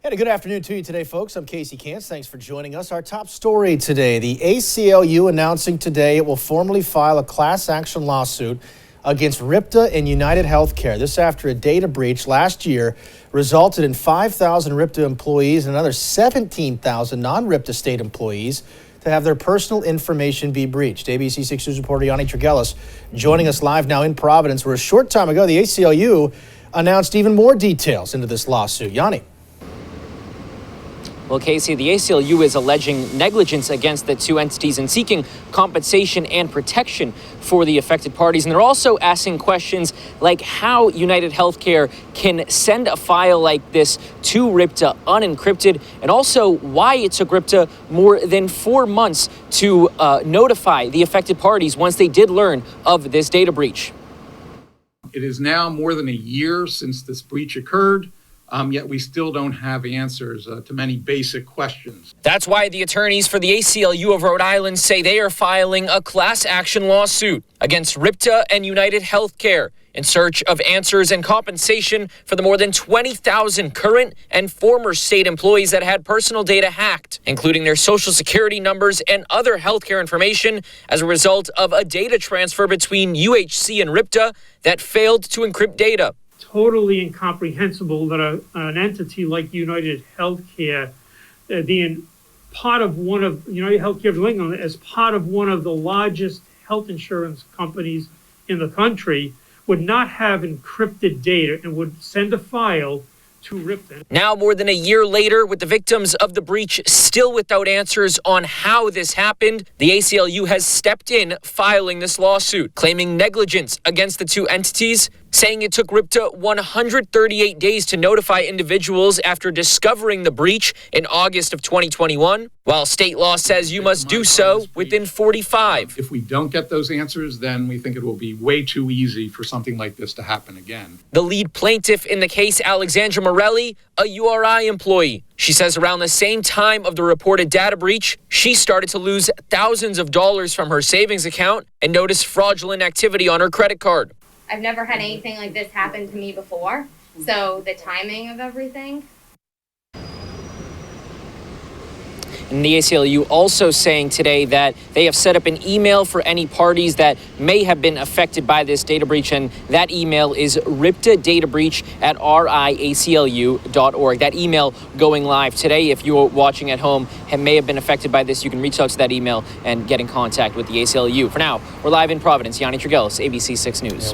And a good afternoon to you today, folks. I'm Casey Cantz. Thanks for joining us. Our top story today, the ACLU announcing today it will formally file a class action lawsuit against RIPTA and United Healthcare. This after a data breach last year resulted in 5,000 RIPTA employees and another 17,000 non-RIPTA state employees to have their personal information be breached. ABC 6 News reporter Yanni Tregellis joining us live now in Providence, where a short time ago the ACLU announced even more details into this lawsuit. Yanni. Well, Casey, the ACLU is alleging negligence against the two entities and seeking compensation and protection for the affected parties. And they're also asking questions like how United Healthcare can send a file like this to RIPTA unencrypted, and also why it took RIPTA more than 4 months to notify the affected parties once they did learn of this data breach. It is now more than a year since this breach occurred. Yet we still don't have answers to many basic questions. That's why the attorneys for the ACLU of Rhode Island say they are filing a class action lawsuit against RIPTA and United Healthcare in search of answers and compensation for the more than 20,000 current and former state employees that had personal data hacked, including their social security numbers and other healthcare information as a result of a data transfer between UHC and RIPTA that failed to encrypt data. Totally incomprehensible that an entity like United Healthcare, being part of one of United Healthcare of New England, as part of one of the largest health insurance companies in the country, would not have encrypted data and would send a file to RIPTA. Now, more than a year later, with the victims of the breach still without answers on how this happened, the ACLU has stepped in, filing this lawsuit, claiming negligence against the two entities, saying it took RIPTA 138 days to notify individuals after discovering the breach in August of 2021, while state law says you must do so within 45. If we don't get those answers, then we think it will be way too easy for something like this to happen again. The lead plaintiff in the case, Alexandra Morelli, a URI employee. She says around the same time of the reported data breach, she started to lose thousands of dollars from her savings account and noticed fraudulent activity on her credit card. I've never had anything like this happen to me before, so the timing of everything. And the ACLU also saying today that they have set up an email for any parties that may have been affected by this data breach, and that email is riptadatabreach@riaclu.org. That email going live today. If you're watching at home and may have been affected by this, you can reach out to that email and get in contact with the ACLU. For now, we're live in Providence. Yanni Tregellis, ABC 6 News.